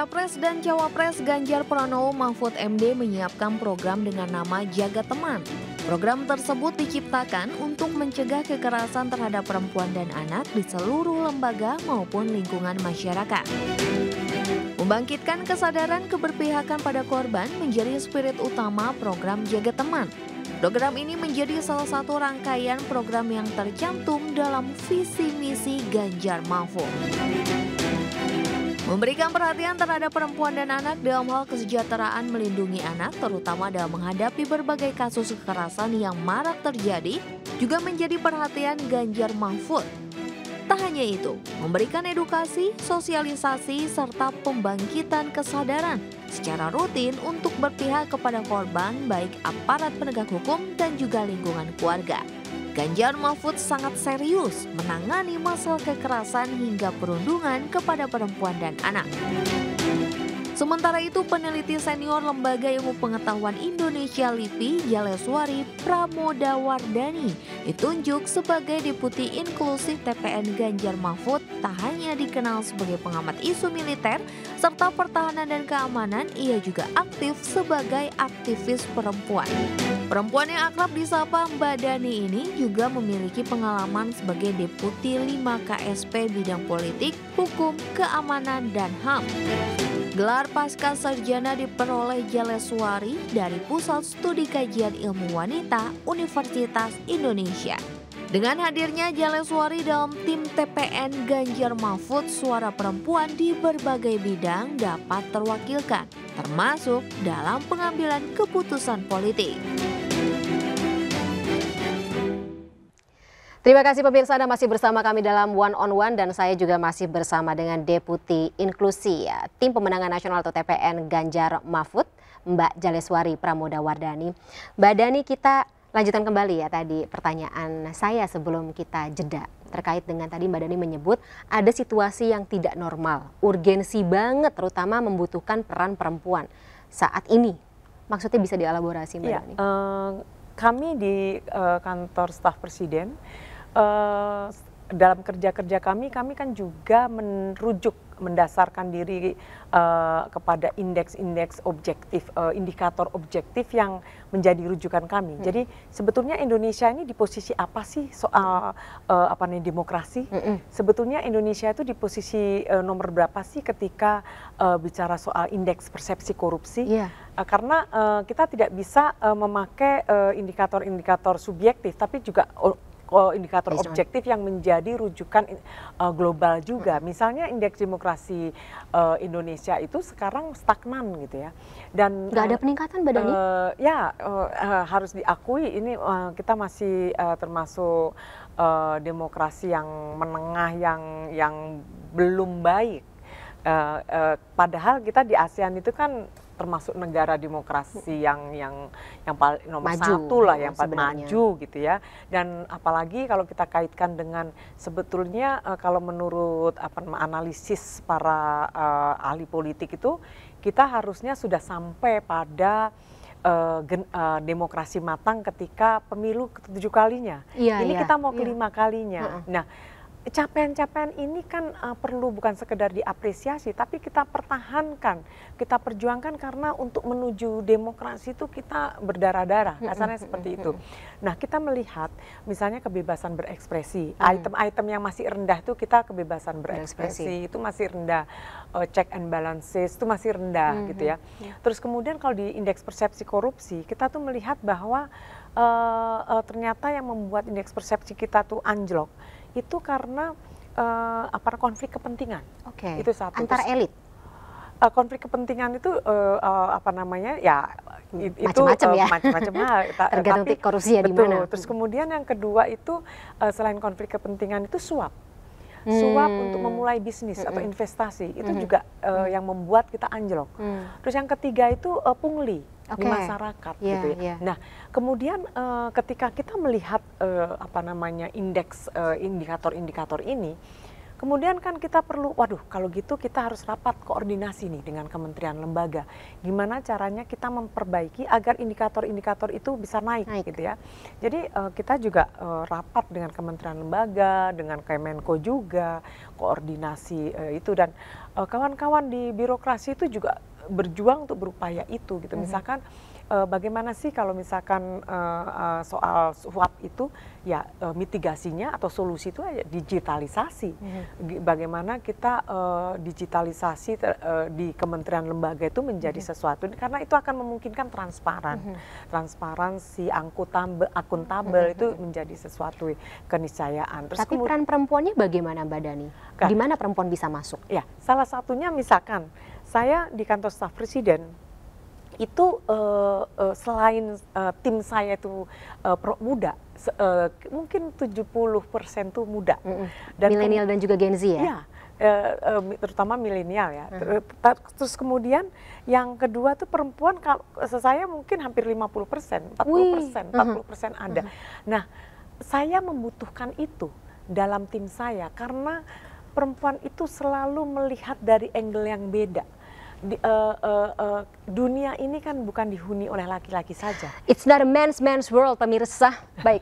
Capres dan Cawapres Ganjar Pranowo Mahfud MD menyiapkan program dengan nama Jaga Teman. Program tersebut diciptakan untuk mencegah kekerasan terhadap perempuan dan anak di seluruh lembaga maupun lingkungan masyarakat. Membangkitkan kesadaran keberpihakan pada korban menjadi spirit utama program Jaga Teman. Program ini menjadi salah satu rangkaian program yang tercantum dalam visi misi Ganjar Mahfud. Memberikan perhatian terhadap perempuan dan anak dalam hal kesejahteraan melindungi anak, terutama dalam menghadapi berbagai kasus kekerasan yang marak terjadi, juga menjadi perhatian Ganjar Mahfud. Tak hanya itu, memberikan edukasi, sosialisasi, serta pembangkitan kesadaran secara rutin untuk berpihak kepada korban, baik aparat penegak hukum dan juga lingkungan keluarga. Ganjar Mahfud sangat serius menangani masalah kekerasan hingga perundungan kepada perempuan dan anak. Sementara itu, peneliti senior Lembaga Ilmu Pengetahuan Indonesia LIPI, Jaleswari Pramodawardhani, ditunjuk sebagai Deputi Inklusif TPN Ganjar Mahfud. Tak hanya dikenal sebagai pengamat isu militer serta pertahanan dan keamanan, ia juga aktif sebagai aktivis perempuan. Perempuan yang akrab disapa Mbak Dani ini juga memiliki pengalaman sebagai Deputi 5 KSP bidang politik, hukum, keamanan, dan HAM. Gelar pasca sarjana diperoleh Jaleswari dari Pusat Studi Kajian Ilmu Wanita Universitas Indonesia. Dengan hadirnya Jaleswari dalam tim TPN Ganjar Mahfud, suara perempuan di berbagai bidang dapat terwakilkan, termasuk dalam pengambilan keputusan politik. Terima kasih pemirsa, Anda masih bersama kami dalam One on One dan saya juga masih bersama dengan Deputi Inklusi Tim Pemenangan Nasional atau TPN Ganjar Mahfud, Mbak Jaleswari Pramodawardhani. Mbak Dani, kita lanjutkan kembali ya tadi pertanyaan saya sebelum kita jeda. Terkait dengan tadi Mbak Dani menyebut ada situasi yang tidak normal, urgensi banget terutama membutuhkan peran perempuan saat ini. Maksudnya bisa dielaborasi Mbak Dani? Kami di kantor staf presiden, dalam kerja-kerja kami kan juga mendasarkan diri kepada indeks-indeks objektif, indikator objektif yang menjadi rujukan kami. Jadi sebetulnya Indonesia ini di posisi apa sih soal demokrasi? Sebetulnya Indonesia itu di posisi nomor berapa sih ketika bicara soal indeks persepsi korupsi? Karena kita tidak bisa memakai indikator-indikator subjektif, tapi juga indikator objektif yang menjadi rujukan global juga. Misalnya indeks demokrasi Indonesia itu sekarang stagnan gitu ya. Dan nggak ada peningkatan Mbak Dani? Harus diakui ini kita masih termasuk demokrasi yang menengah yang belum baik. Padahal kita di ASEAN itu kan termasuk negara demokrasi yang paling nomor satu lah, yang paling maju gitu ya. Dan apalagi kalau kita kaitkan dengan sebetulnya kalau menurut analisis para ahli politik itu, kita harusnya sudah sampai pada demokrasi matang ketika pemilu ke-7 kalinya. Ini kita mau ke-5 kalinya. Nah, capaian-capaian ini kan perlu bukan sekedar diapresiasi, tapi kita pertahankan, kita perjuangkan karena untuk menuju demokrasi itu kita berdarah-darah, kasarnya seperti itu. Nah, kita melihat misalnya kebebasan berekspresi, item-item yang masih rendah itu kita kebebasan berekspresi itu masih rendah, check and balances itu masih rendah gitu ya. Terus kemudian kalau di indeks persepsi korupsi, kita tuh melihat bahwa ternyata yang membuat indeks persepsi kita tuh anjlok itu karena konflik kepentingan. Itu satu. Antar elit. Konflik kepentingan itu itu macam-macam hal. Tergantung korupsinya di mana. Terus kemudian yang kedua itu selain konflik kepentingan itu suap. Suap untuk memulai bisnis atau investasi itu juga yang membuat kita anjlok. Terus yang ketiga itu pungli di masyarakat gitu ya. Nah, kemudian ketika kita melihat indeks indikator-indikator ini, Kemudian kan kita perlu, waduh kalau gitu kita harus rapat koordinasi nih dengan kementerian lembaga. Gimana caranya kita memperbaiki agar indikator-indikator itu bisa naik gitu ya. Jadi kita juga rapat dengan kementerian lembaga, dengan Kemenko juga, koordinasi itu, dan kawan-kawan di birokrasi itu juga berjuang untuk berupaya itu gitu. Misalkan bagaimana sih kalau misalkan soal suap itu ya mitigasinya atau solusi itu ya digitalisasi. Bagaimana kita digitalisasi di kementerian lembaga itu menjadi sesuatu, karena itu akan memungkinkan transparansi, akuntabel itu menjadi sesuatu keniscayaan. Terus tapi peran perempuannya bagaimana Mbak Dani? Di mana perempuan bisa masuk? Ya, salah satunya misalkan saya di kantor staf presiden itu selain tim saya itu muda, mungkin 70% tuh muda. Dan milenial dan juga Gen Z ya? Iya, terutama milenial ya. Terus kemudian yang kedua tuh perempuan, saya mungkin hampir 50%, 40% ada. Nah, saya membutuhkan itu dalam tim saya karena perempuan itu selalu melihat dari angle yang beda. Dunia ini kan bukan dihuni oleh laki-laki saja. It's not a man's world, pemirsa. Baik.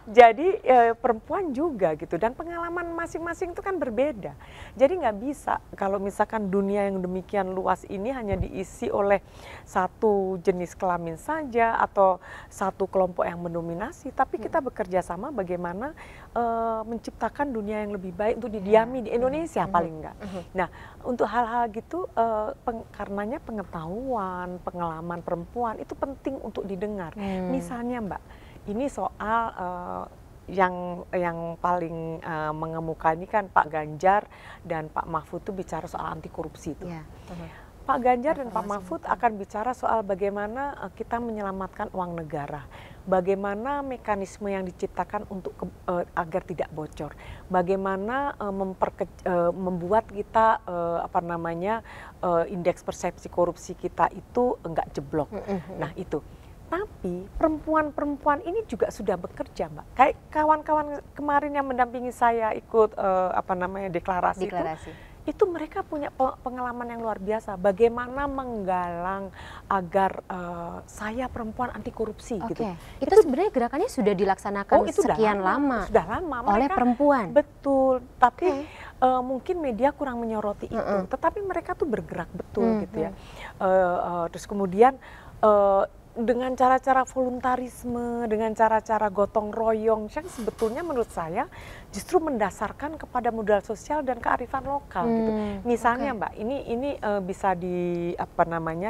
Jadi perempuan juga gitu, dan pengalaman masing-masing itu kan berbeda. Jadi nggak bisa kalau misalkan dunia yang demikian luas ini hanya diisi oleh satu jenis kelamin saja atau satu kelompok yang mendominasi, tapi kita bekerja sama bagaimana menciptakan dunia yang lebih baik untuk didiami di Indonesia paling enggak. Nah, untuk hal-hal gitu karenanya pengetahuan, pengalaman perempuan itu penting untuk didengar. Misalnya Mbak, ini soal yang paling mengemuka ini kan Pak Ganjar dan Pak Mahfud itu bicara soal anti korupsi itu. Pak Ganjar dan Pak Mahfud akan bicara soal bagaimana kita menyelamatkan uang negara, bagaimana mekanisme yang diciptakan untuk agar tidak bocor, bagaimana membuat kita indeks persepsi korupsi kita itu enggak jeblok. Nah itu. Tapi perempuan-perempuan ini juga sudah bekerja, Mbak. Kayak kawan-kawan kemarin yang mendampingi saya ikut deklarasi. Itu mereka punya pengalaman yang luar biasa. Bagaimana menggalang agar saya perempuan anti korupsi gitu. Itu sebenarnya gerakannya sudah dilaksanakan sekian lama. Sudah lama. Oleh perempuan. Betul. Tapi mungkin media kurang menyoroti itu. Tetapi mereka tuh bergerak betul gitu ya. Terus kemudian dengan cara-cara voluntarisme, dengan cara-cara gotong royong yang sebetulnya menurut saya justru mendasarkan kepada modal sosial dan kearifan lokal gitu. Misalnya Mbak, ini bisa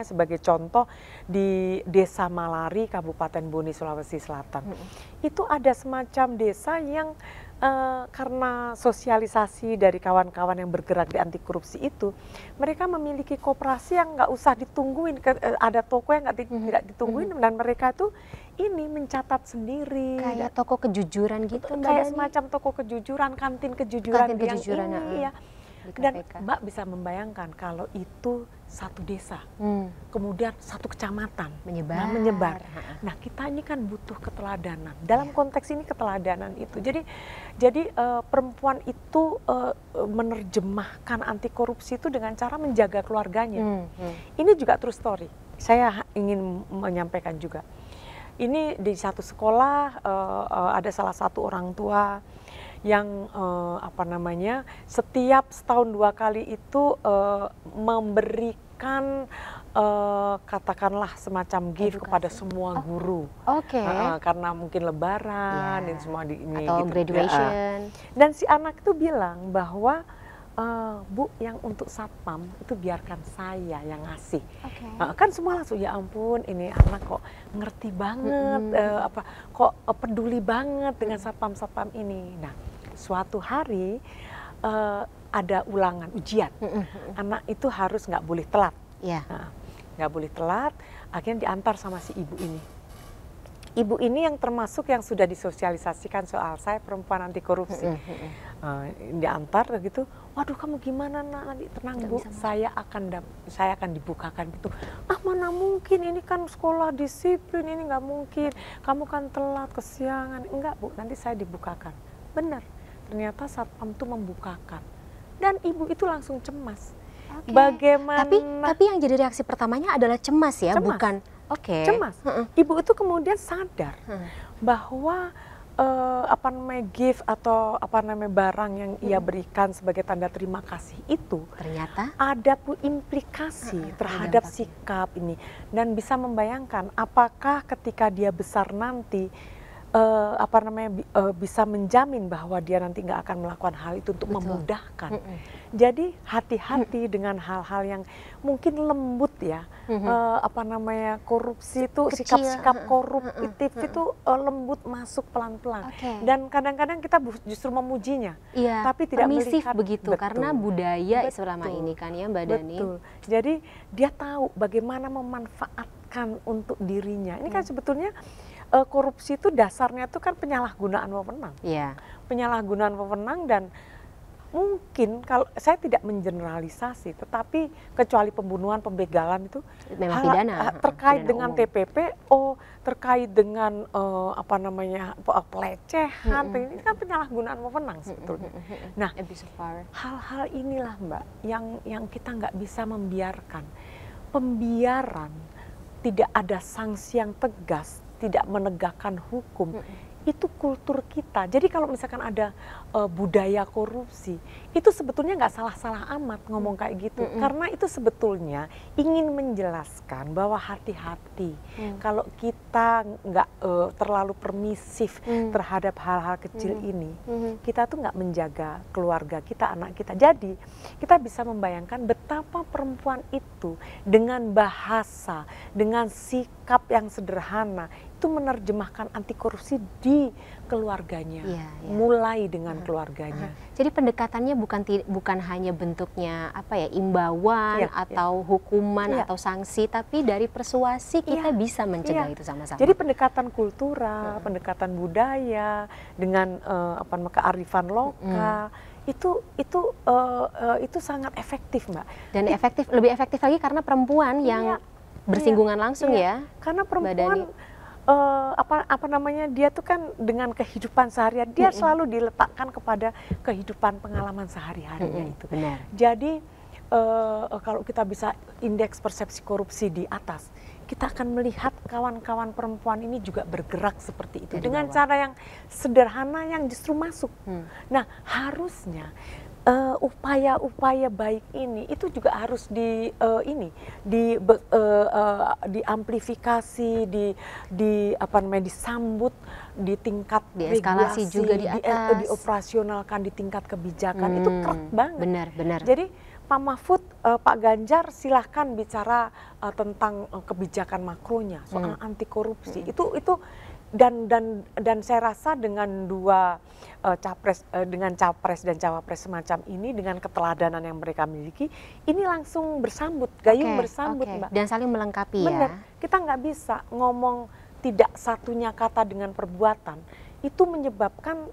sebagai contoh di Desa Malari, Kabupaten Boni, Sulawesi Selatan. Itu ada semacam desa yang karena sosialisasi dari kawan-kawan yang bergerak di anti korupsi itu, mereka memiliki koperasi yang nggak usah ditungguin, ada toko yang tidak ditungguin, dan mereka tuh ini mencatat sendiri. Kayak toko kejujuran gitu, Mbak kayak Dani? semacam toko kejujuran, kantin kejujuran, ya. Dan Mbak bisa membayangkan kalau itu satu desa, kemudian satu kecamatan menyebar. Nah kita ini kan butuh keteladanan. Dalam konteks ini keteladanan itu. Jadi perempuan itu menerjemahkan anti korupsi itu dengan cara menjaga keluarganya. Ini juga true story. Saya ingin menyampaikan juga. Ini di satu sekolah ada salah satu orang tua yang setiap setahun 2 kali itu memberikan katakanlah semacam gift kepada semua guru. Karena mungkin lebaran dan semua ini atau gitu, graduation. Dan si anak itu bilang bahwa Bu, yang untuk satpam itu biarkan saya yang ngasih. Kan semua langsung ya ampun, ini anak kok ngerti banget, kok peduli banget dengan satpam ini. Nah, suatu hari ada ulangan ujian, anak itu harus nggak boleh telat, nggak boleh telat. Akhirnya diantar sama si ibu ini. Ibu ini yang termasuk yang sudah disosialisasikan soal saya perempuan anti korupsi. Diantar gitu, waduh kamu gimana nak, tenang Bu, saya akan dibukakan gitu. Mana mungkin, ini kan sekolah disiplin, ini nggak mungkin, kamu kan telat kesiangan. Enggak Bu, nanti saya dibukakan. Benar, ternyata satpam itu membukakan. Dan ibu itu langsung cemas. Oke. Bagaimana? Tapi yang jadi reaksi pertamanya adalah cemas ya, Cemas. bukan? Oke. Cemas. Ibu itu kemudian sadar bahwa apa namanya gift atau apa namanya barang yang ia berikan sebagai tanda terima kasih itu Ternyata ada implikasi terhadap dampaknya. sikap ini, dan bisa membayangkan apakah ketika dia besar nanti apa namanya bisa menjamin bahwa dia nanti nggak akan melakukan hal itu untuk Betul. memudahkan. Jadi hati-hati dengan hal-hal yang mungkin lembut ya, apa namanya korupsi itu Kecil, sikap-sikap koruptif itu lembut masuk pelan-pelan. Oke. Dan kadang-kadang kita justru memujinya, iya, tapi tidak permisif melihat begitu betul. karena budaya Betul. selama ini kan ya Mbak Dani. Betul. Jadi dia tahu bagaimana memanfaatkan untuk dirinya. Ini kan sebetulnya korupsi itu dasarnya itu kan penyalahgunaan wewenang. Iya. Penyalahgunaan wewenang, dan mungkin kalau saya tidak mengeneralisasi, tetapi kecuali pembunuhan, pembegalan itu Memang pidana. terkait Pidana dengan umum. TPPO, terkait dengan apa namanya pelecehan, ini kan penyalahgunaan wewenang sebetulnya. Nah, Abuse of power. hal-hal inilah Mbak yang kita nggak bisa membiarkan. Pembiaran, tidak ada sanksi yang tegas, tidak menegakkan hukum, itu kultur kita. Jadi kalau misalkan ada budaya korupsi, itu sebetulnya nggak salah-salah amat ngomong kayak gitu, karena itu sebetulnya ingin menjelaskan bahwa hati-hati kalau kita nggak terlalu permisif terhadap hal-hal kecil ini, kita tuh nggak menjaga keluarga kita, anak kita. Jadi kita bisa membayangkan betapa perempuan itu dengan bahasa, dengan sikap yang sederhana itu menerjemahkan anti korupsi di keluarganya, Iya, iya. mulai dengan keluarganya. Jadi pendekatannya bukan hanya bentuknya apa ya, imbauan Iya, atau hukuman Iya. atau sanksi, tapi dari persuasi kita Iya, bisa mencegah iya. itu sama-sama. Jadi pendekatan kultural, pendekatan budaya dengan apa namanya kearifan lokal itu sangat efektif, Mbak. Dan lebih efektif lagi karena perempuan yang Iya, bersinggungan langsung iya. ya. Karena Mbak perempuan Dani. apa namanya dia tuh kan dengan kehidupan seharian dia selalu diletakkan kepada kehidupan pengalaman sehari-harinya itu. Benar. Jadi kalau kita bisa indeks persepsi korupsi di atas, kita akan melihat kawan-kawan perempuan ini juga bergerak seperti itu Dari dengan bawah. cara yang sederhana yang justru masuk. Nah, harusnya upaya-upaya baik ini itu juga harus diamplifikasi, apa namanya disambut di tingkat Dieskalasi regulasi, juga di atas. dioperasionalkan di tingkat kebijakan. Itu keren banget. Benar. Jadi Pak Mahfud, Pak Ganjar silahkan bicara tentang kebijakan makronya soal anti korupsi. Itu dan saya rasa dengan dua dengan capres dan cawapres semacam ini, dengan keteladanan yang mereka miliki, ini langsung bersambut, gayung bersambut, Mbak. Dan saling melengkapi Benar. ya. Kita nggak bisa ngomong tidak satunya kata dengan perbuatan. Itu menyebabkan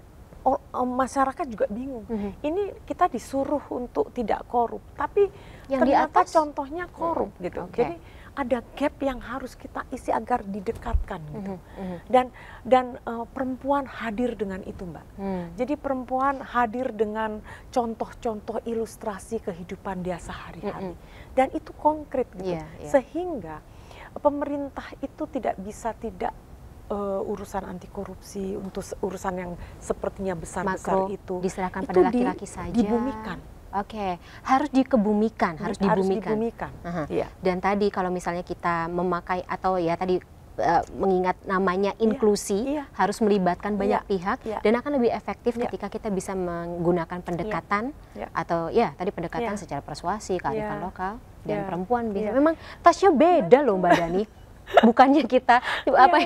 masyarakat juga bingung. Ini kita disuruh untuk tidak korup, tapi Yang di ternyata atas contohnya korup gitu. Oke. Jadi ada gap yang harus kita isi agar didekatkan gitu. Dan perempuan hadir dengan itu, Mbak. Jadi perempuan hadir dengan contoh-contoh ilustrasi kehidupan dia sehari-hari. Dan itu konkret gitu. Iya. Sehingga pemerintah itu tidak bisa tidak urusan anti korupsi, untuk urusan yang sepertinya besar-besar Makro itu diserahkan itu pada laki-laki saja. dibumikan. Oke, harus dikebumikan, harus dibumikan. Aha. Iya. Dan tadi kalau misalnya kita memakai atau ya tadi mengingat namanya inklusi, iya. harus melibatkan banyak pihak iya. dan akan lebih efektif Iya. ketika kita bisa menggunakan pendekatan Iya. atau ya tadi pendekatan Iya. secara persuasi, kearifan Iya. lokal dan Iya. perempuan bisa. Iya. Memang tasnya beda loh Mbak Dani. Bukannya kita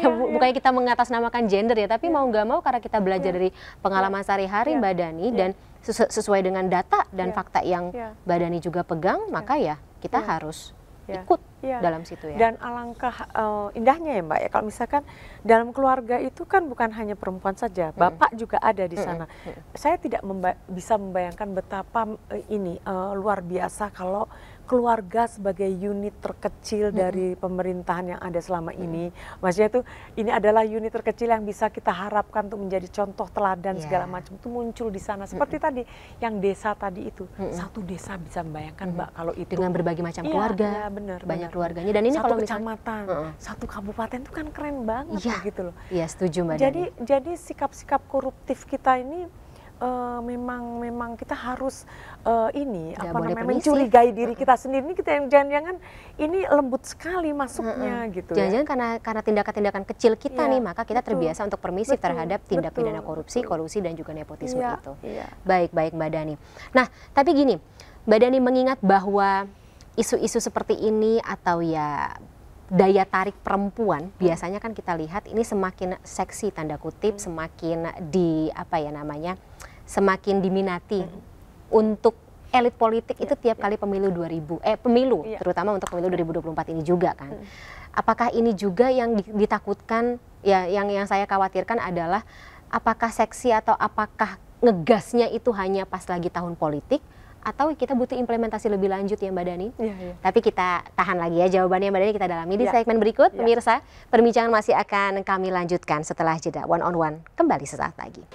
bukannya kita mengatasnamakan gender ya, tapi mau nggak mau karena kita belajar dari pengalaman sehari-hari Mbak Dani dan sesuai dengan data dan fakta yang Mbak Dani juga pegang, maka ya kita harus ikut dalam situ ya. Dan alangkah indahnya ya Mbak ya, kalau misalkan dalam keluarga itu kan bukan hanya perempuan saja, bapak juga ada di sana. Saya tidak bisa membayangkan betapa ini luar biasa kalau keluarga sebagai unit terkecil dari pemerintahan yang ada selama ini. Maksudnya itu ini adalah unit terkecil yang bisa kita harapkan untuk menjadi contoh teladan segala macam itu muncul di sana. Seperti tadi yang desa tadi itu, satu desa bisa membayangkan Mbak kalau itu dengan berbagai macam keluarga, banyak keluarganya, dan ini satu kalau kecamatan, satu kabupaten itu kan keren banget gitu loh. Iya, setuju Mbak Dani. Jadi sikap-sikap koruptif kita ini memang kita harus mencurigai diri kita sendiri. Ini kita yang jangan-jangan ini lembut sekali masuknya gitu. Jangan-jangan karena tindakan-tindakan kecil kita nih, maka kita terbiasa untuk permisif terhadap tindak pidana korupsi, kolusi dan juga nepotisme itu. Baik Mbak Dani. Nah, tapi gini, Mbak Dani mengingat bahwa isu-isu seperti ini atau ya daya tarik perempuan biasanya kan kita lihat ini semakin seksi tanda kutip, semakin semakin diminati untuk elit politik itu tiap kali pemilu terutama untuk pemilu 2024 ini juga kan. Apakah ini juga yang ditakutkan ya, yang saya khawatirkan adalah apakah seksi atau apakah ngegasnya itu hanya pas lagi tahun politik, atau kita butuh implementasi lebih lanjut ya Mbak Dani? Tapi kita tahan lagi ya jawabannya Mbak Dani, kita dalami di segmen berikut. Pemirsa, perbincangan masih akan kami lanjutkan setelah jeda. One on One kembali sesaat lagi.